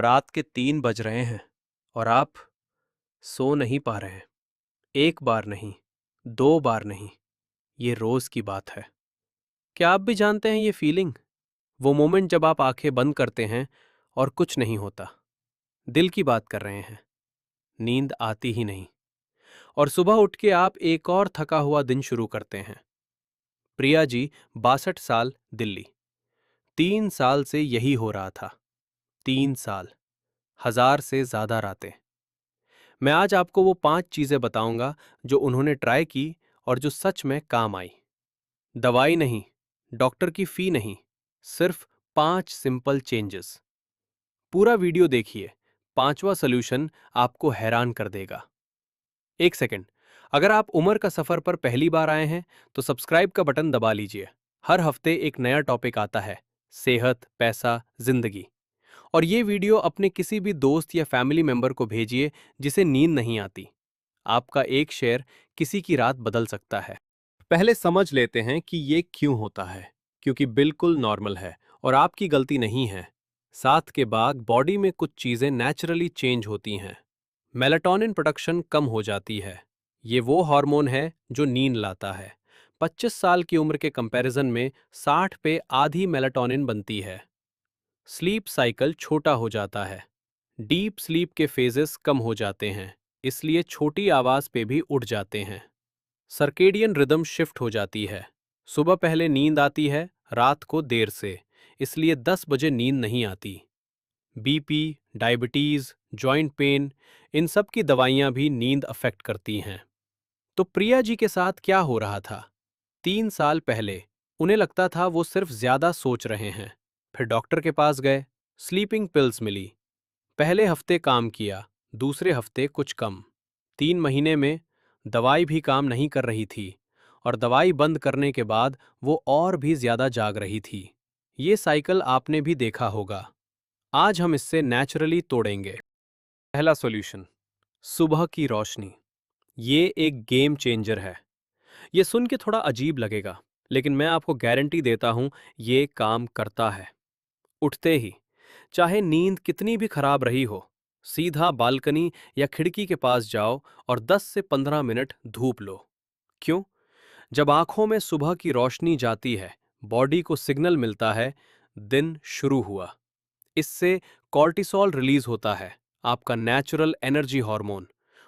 रात के 3 बज रहे हैं और आप सो नहीं पा रहे हैं। एक बार नहीं, 2 बार नहीं, ये रोज की बात है। क्या आप भी जानते हैं ये फीलिंग? वो मोमेंट जब आप आंखें बंद करते हैं और कुछ नहीं होता। दिल की बात कर रहे हैं, नींद आती ही नहीं और सुबह उठ के आप एक और थका हुआ दिन शुरू करते हैं। प्रिया जी, 62 साल, दिल्ली। 3 साल से यही हो रहा था। 3 साल, 1000 से ज्यादा रातें। मैं आज आपको वो 5 चीजें बताऊंगा जो उन्होंने ट्राई की और जो सच में काम आई। दवाई नहीं, डॉक्टर की फी नहीं, सिर्फ 5 सिंपल चेंजेस। पूरा वीडियो देखिए, 5वां सॉल्यूशन आपको हैरान कर देगा। एक सेकंड, अगर आप उम्र का सफर पर पहली बार आए हैं तो सब्सक्राइब का बटन दबा लीजिए। हर हफ्ते एक नया टॉपिक आता है, सेहत, पैसा, जिंदगी। और ये वीडियो अपने किसी भी दोस्त या फैमिली मेंबर को भेजिए जिसे नींद नहीं आती। आपका एक शेयर किसी की रात बदल सकता है। पहले समझ लेते हैं कि ये क्यों होता है, क्योंकि बिल्कुल नॉर्मल है और आपकी गलती नहीं है। साथ के बाद बॉडी में कुछ चीजें नेचुरली चेंज होती हैं। मेलाटोनिन प्रोडक्शन कम हो जाती है। ये वो हार्मोन है जो नींद लाता है। 25 साल की उम्र के कंपैरिजन में 60 पे आधी मेलाटोनिन बनती है। स्लीप साइकिल छोटा हो जाता है। डीप स्लीप के फेजेस कम हो जाते हैं, इसलिए छोटी आवाज पे भी उठ जाते हैं। सर्केडियन रिदम शिफ्ट हो जाती है। सुबह पहले नींद आती है, रात को देर से, इसलिए 10 बजे नींद नहीं आती। बीपी, डायबिटीज, जॉइंट पेन, इन सब की दवाइयां भी नींद अफेक्ट करती हैं। तो प्रिया जी के साथ क्या हो रहा था? 3 साल पहले उन्हें लगता था वो सिर्फ ज्यादा सोच रहे हैं। फिर डॉक्टर के पास गए, स्लीपिंग पिल्स मिली। पहले हफ्ते काम किया, दूसरे हफ्ते कुछ कम। 3 महीने में दवाई भी काम नहीं कर रही थी और दवाई बंद करने के बाद वो और भी ज्यादा जाग रही थी। ये साइकिल आपने भी देखा होगा। आज हम इससे नेचुरली तोड़ेंगे। पहला सॉल्यूशन, सुबह की रोशनी। ये एक गेम चेंजर है। ये सुन के थोड़ा अजीब लगेगा, लेकिन मैं आपको गारंटी देता हूं ये काम करता है। उठते ही, चाहे नींद कितनी भी खराब रही हो, सीधा बालकनी या खिड़की के पास जाओ और 10 से 15 मिनट धूप लो। क्यों? जब आंखों में सुबह की रोशनी जाती है, बॉडी को सिग्नल मिलता है, दिन शुरू हुआ। इससे कॉर्टिसोल रिलीज होता है, आपका नेचुरल एनर्जी हार्मोन।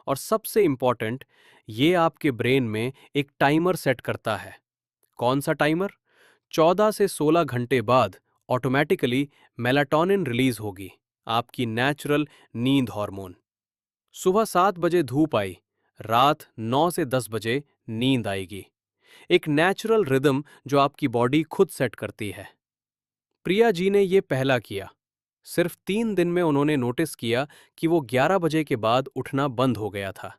और सबसे इंपॉर्टेंट, ये आपके ब्रेन में एक टाइमर सेट करता है। कौन सा टाइमर? 14 से 16 घंटे बाद ऑटोमेटिकली मेलाटोनिन रिलीज होगी, आपकी नेचुरल नींद हार्मोन। सुबह 7 बजे धूप आई, रात 9 से 10 बजे नींद आएगी। एक नेचुरल रिदम जो आपकी बॉडी खुद सेट करती है। प्रिया जी ने ये पहला किया। सिर्फ 3 दिन में उन्होंने नोटिस किया कि वो 11 बजे के बाद उठना बंद हो गया था।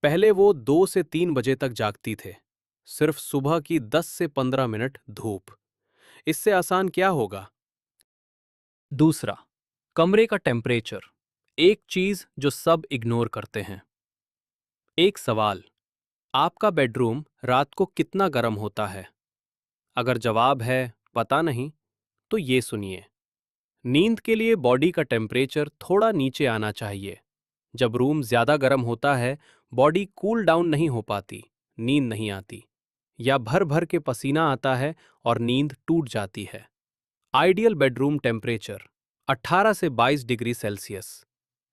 पहले वो 2 से 3 बजे तक जागती थे। सिर्फ सुबह की 10 से 15 मिनट धूप। इससे आसान क्या होगा? दूसरा, कमरे का टेम्परेचर। एक चीज जो सब इग्नोर करते हैं। एक सवाल, आपका बेडरूम रात को कितना गर्म होता है? अगर जवाब है पता नहीं, तो ये सुनिए। नींद के लिए बॉडी का टेम्परेचर थोड़ा नीचे आना चाहिए। जब रूम ज्यादा गर्म होता है, बॉडी कूल डाउन नहीं हो पाती, नींद नहीं आती, या भर भर के पसीना आता है और नींद टूट जाती है। आइडियल बेडरूम टेम्परेचर 18 से 22 डिग्री सेल्सियस।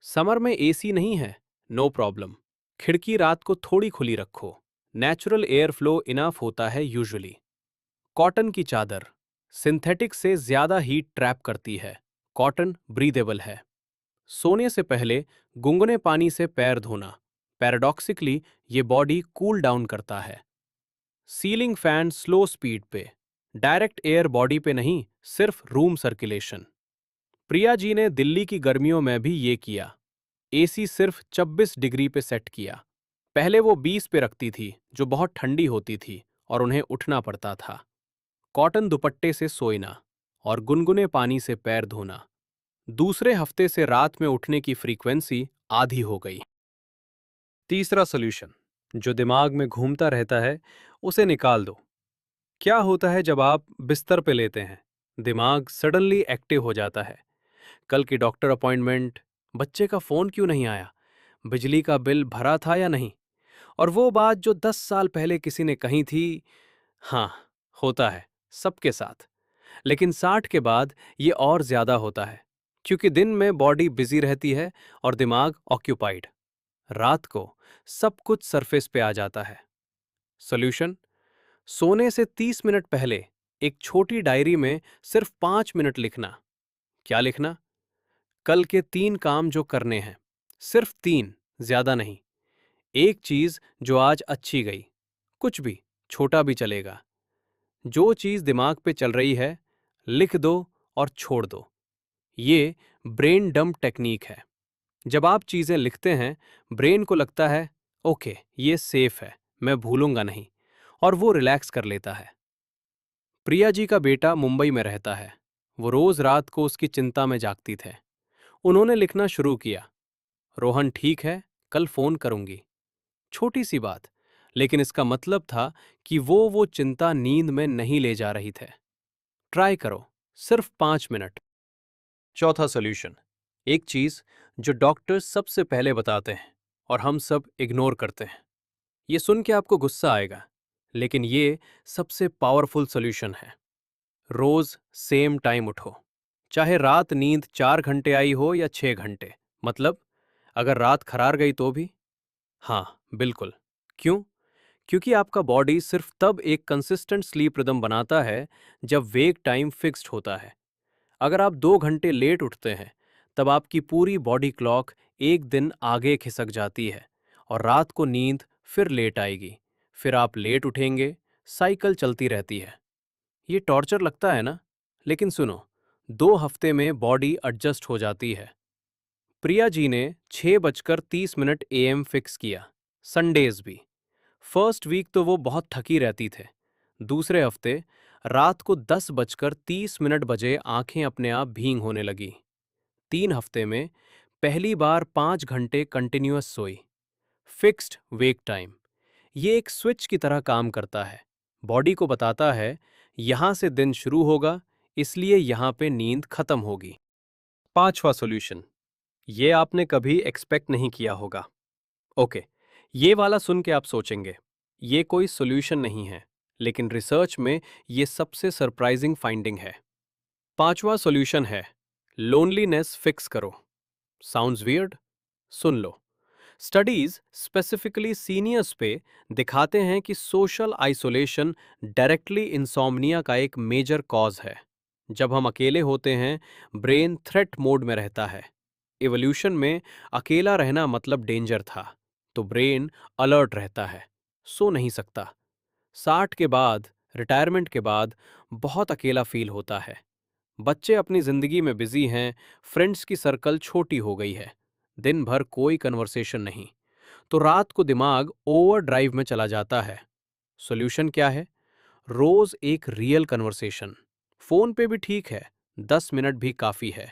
समर में एसी नहीं है, नो प्रॉब्लम। खिड़की रात को थोड़ी खुली रखो, नेचुरल एयर फ्लो इनफ होता है यूजुअली। कॉटन की चादर सिंथेटिक से ज्यादा हीट ट्रैप करती है। कॉटन ब्रीदेबल है। सोने से पहले गुनगुने पानी से पैर धोना, पैराडॉक्सिकली ये बॉडी कूल डाउन करता है। सीलिंग फैन स्लो स्पीड पे, डायरेक्ट एयर बॉडी पे नहीं, सिर्फ रूम सर्कुलेशन। प्रिया जी ने दिल्ली की गर्मियों में भी ये किया। एसी सिर्फ 26 डिग्री पे सेट किया। पहले वो 20 पे रखती थी, जो बहुत ठंडी होती थी और उन्हें उठना पड़ता था। कॉटन दुपट्टे से सोना और गुनगुने पानी से पैर धोना। दूसरे हफ्ते से रात में उठने की फ्रीक्वेंसी आधी हो गई। तीसरा सॉल्यूशन, जो दिमाग में घूमता रहता है, उसे निकाल दो। क्या होता है जब आप बिस्तर पे लेते हैं? दिमाग सडनली एक्टिव हो जाता है। कल की डॉक्टर अपॉइंटमेंट, बच्चे का फोन क्यों नहीं आया, बिजली का बिल भरा था या नहीं, और वो बात जो 10 साल पहले किसी ने कही थी। हाँ, होता है सबके साथ। लेकिन 60 के बाद ये और ज्यादा होता है, क्योंकि दिन में बॉडी बिजी रहती है और दिमाग ऑक्यूपाइड। रात को सब कुछ सरफेस पे आ जाता है। सॉल्यूशन: सोने से 30 मिनट पहले एक छोटी डायरी में सिर्फ 5 मिनट लिखना। क्या लिखना? कल के 3 काम जो करने हैं, सिर्फ 3, ज्यादा नहीं। एक चीज जो आज अच्छी गई, कुछ भी, छोटा भी चलेगा। जो चीज दिमाग पे चल रही है, लिख दो और छोड़ दो। ये ब्रेन डंप टेक्निक है। जब आप चीजें लिखते हैं, ब्रेन को लगता है ओके, ये सेफ है, मैं भूलूंगा नहीं, और वो रिलैक्स कर लेता है। प्रिया जी का बेटा मुंबई में रहता है। वो रोज रात को उसकी चिंता में जागती थे। उन्होंने लिखना शुरू किया, रोहन ठीक है, कल फोन करूंगी। छोटी सी बात, लेकिन इसका मतलब था कि वो चिंता नींद में नहीं ले जा रही थे। ट्राई करो, सिर्फ 5 मिनट। चौथा सॉल्यूशन: एक चीज जो डॉक्टर्स सबसे पहले बताते हैं और हम सब इग्नोर करते हैं। ये सुन के आपको गुस्सा आएगा, लेकिन ये सबसे पावरफुल सॉल्यूशन है। रोज सेम टाइम उठो, चाहे रात नींद 4 घंटे आई हो या 6 घंटे। मतलब अगर रात खरार गई तो भी। हाँ, बिल्कुल। क्यों? क्योंकि आपका बॉडी सिर्फ तब एक कंसिस्टेंट स्लीप रिदम बनाता है जब वेक टाइम फिक्स्ड होता है। अगर आप 2 घंटे लेट उठते हैं, तब आपकी पूरी बॉडी क्लॉक एक दिन आगे खिसक जाती है और रात को नींद फिर लेट आएगी। फिर आप लेट उठेंगे, साइकिल चलती रहती है। ये टॉर्चर लगता है ना? लेकिन सुनो, 2 हफ्ते में बॉडी एडजस्ट हो जाती है। प्रिया जी ने 6:30 AM फिक्स किया, संडेज भी। फर्स्ट वीक तो वो बहुत थकी रहती थे। दूसरे हफ्ते रात को 10:30 बजे आंखें अपने आप भींग होने लगी। 3 हफ्ते में पहली बार 5 घंटे कंटिन्यूअस सोई। फिक्स्ड वेक टाइम। ये एक स्विच की तरह काम करता है। बॉडी को बताता है यहां से दिन शुरू होगा, इसलिए यहां पे नींद खत्म होगी। पांचवा सॉल्यूशन, ये आपने कभी एक्सपेक्ट नहीं किया होगा। ओके, ये वाला सुन के आप सोचेंगे ये कोई सॉल्यूशन नहीं है, लेकिन रिसर्च में ये सबसे सरप्राइजिंग फाइंडिंग है। पांचवा सॉल्यूशन है लोनलीनेस फिक्स करो। Sounds weird? सुन लो। स्टडीज स्पेसिफिकली सीनियर्स पे दिखाते हैं कि सोशल आइसोलेशन डायरेक्टली इंसोम्निया का एक मेजर कॉज है। जब हम अकेले होते हैं, ब्रेन थ्रेट मोड में रहता है। इवोल्यूशन में अकेला रहना मतलब डेंजर था, तो ब्रेन अलर्ट रहता है, सो नहीं सकता। 60 के बाद, रिटायरमेंट के बाद बहुत अकेला फील होता है। बच्चे अपनी जिंदगी में बिजी हैं, फ्रेंड्स की सर्कल छोटी हो गई है, दिन भर कोई कन्वर्सेशन नहीं, तो रात को दिमाग ओवर ड्राइव में चला जाता है। सॉल्यूशन क्या है? रोज एक रियल कन्वर्सेशन। फोन पे भी ठीक है, 10 मिनट भी काफी है।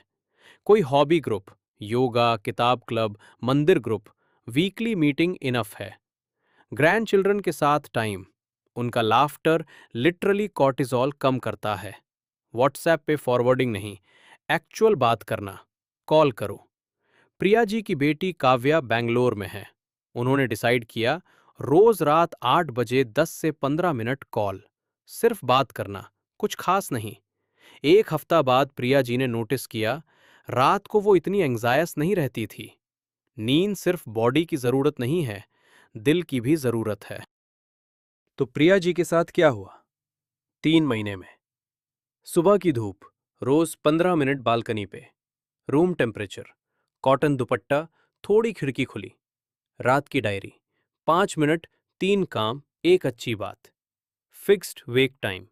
कोई हॉबी ग्रुप, योगा, किताब क्लब, मंदिर ग्रुप, वीकली मीटिंग इनफ है। ग्रैंड चिल्ड्रन के साथ टाइम, उनका लाफ्टर लिटरली कॉर्टिसोल कम करता है। व्हाट्सएप पे फॉरवर्डिंग नहीं, एक्चुअल बात करना। कॉल करो। प्रिया जी की बेटी काव्या बेंगलोर में है। उन्होंने डिसाइड किया रोज रात 8 बजे 10 से 15 मिनट कॉल, सिर्फ बात करना, कुछ खास नहीं। एक हफ्ता बाद प्रिया जी ने नोटिस किया रात को वो इतनी एंग्जायस नहीं रहती थी। नींद सिर्फ बॉडी की जरूरत नहीं है, दिल की भी जरूरत है। तो प्रिया जी के साथ क्या हुआ? 3 महीने में सुबह की धूप, रोज 15 मिनट बालकनी पे, रूम टेम्परेचर, कॉटन दुपट्टा, थोड़ी खिड़की खुली। रात की डायरी, 5 मिनट, 3 काम, एक अच्छी बात। Fixed wake time,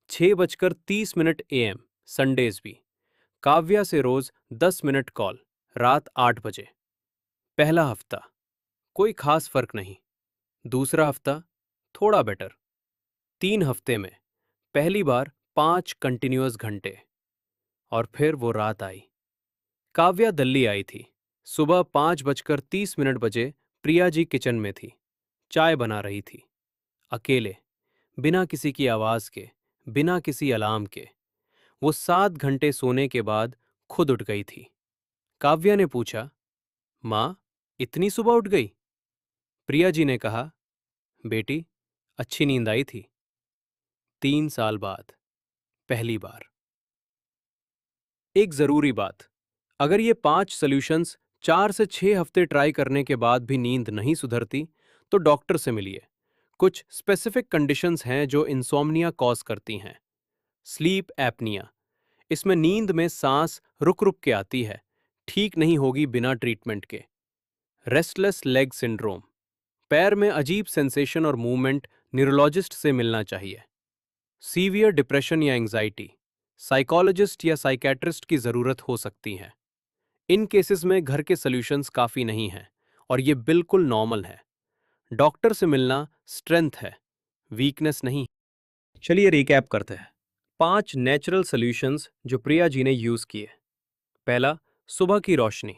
6:30 AM, Sundays भी। काव्या से रोज 10 मिनट कॉल, रात 8 बजे। पहला हफ्ता कोई खास फर्क नहीं। दूसरा हफ्ता थोड़ा बेटर। 3 हफ्ते में पहली बार 5 कंटिन्यूअस घंटे। और फिर वो रात आई। काव्या दिल्ली आई थी। सुबह 5:30 बजे प्रिया जी किचन में थी, चाय बना रही थी। अकेले, बिना किसी की आवाज के, बिना किसी अलार्म के। वो 7 घंटे सोने के बाद खुद उठ गई थी। काव्या ने पूछा, माँ, इतनी सुबह उठ गई? प्रिया जी ने कहा, बेटी, अच्छी नींद आई थी। 3 साल बाद पहली बार। एक जरूरी बात, अगर ये 5 सॉल्यूशंस 4 से 6 हफ्ते ट्राई करने के बाद भी नींद नहीं सुधरती, तो डॉक्टर से मिलिए। कुछ स्पेसिफिक कंडीशंस हैं जो इंसोम्निया कॉज करती हैं। स्लीप एपनिया, इसमें नींद में सांस रुक रुक के आती है, ठीक नहीं होगी बिना ट्रीटमेंट के। रेस्टलेस लेग सिंड्रोम, पैर में अजीब सेंसेशन और मूवमेंट, न्यूरोलॉजिस्ट से मिलना चाहिए। सीवियर डिप्रेशन या एंजाइटी, साइकोलॉजिस्ट या साइकेट्रिस्ट की जरूरत हो सकती है। इन केसेस में घर के सॉल्यूशंस काफी नहीं हैं और ये बिल्कुल नॉर्मल है। डॉक्टर से मिलना स्ट्रेंथ है, वीकनेस नहीं। चलिए रिकैप करते हैं। 5 नेचुरल सॉल्यूशंस जो प्रिया जी ने यूज किए। पहला, सुबह की रोशनी।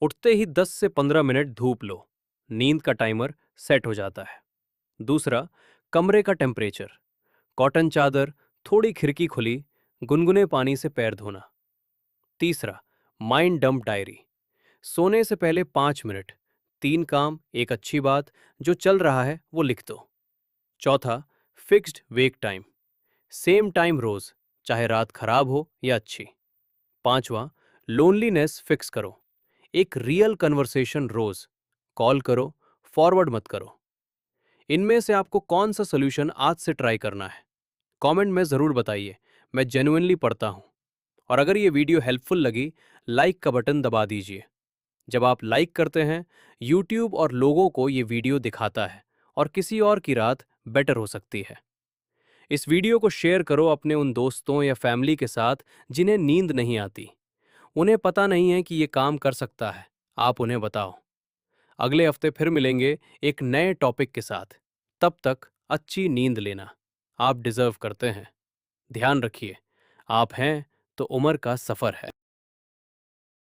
उठते ही 10 से 15 मिनट धूप लो, नींद का टाइमर सेट हो जाता है। दूसरा, कमरे का टेम्परेचर। कॉटन चादर, थोड़ी खिड़की खुली, गुनगुने पानी से पैर धोना। तीसरा, माइंड डंप डायरी। सोने से पहले 5 मिनट 3 काम, एक अच्छी बात जो चल रहा है वो लिख दो। चौथा, फिक्स्ड वेक टाइम। सेम टाइम रोज, चाहे रात खराब हो या अच्छी। पांचवा, लोनलीनेस फिक्स करो। एक रियल कन्वर्सेशन रोज, कॉल करो, फॉरवर्ड मत करो। इनमें से आपको कौन सा सोल्यूशन आज से ट्राई करना है, कमेंट में जरूर बताइए। मैं जेन्युइनली पढ़ता हूं। और अगर ये वीडियो हेल्पफुल लगी, लाइक का बटन दबा दीजिए। जब आप लाइक करते हैं, यूट्यूब और लोगों को ये वीडियो दिखाता है और किसी और की रात बेटर हो सकती है। इस वीडियो को शेयर करो अपने उन दोस्तों या फैमिली के साथ जिन्हें नींद नहीं आती। उन्हें पता नहीं है कि ये काम कर सकता है, आप उन्हें बताओ। अगले हफ्ते फिर मिलेंगे एक नए टॉपिक के साथ। तब तक अच्छी नींद लेना, आप डिजर्व करते हैं। ध्यान रखिए, आप हैं तो उम्र का सफर है।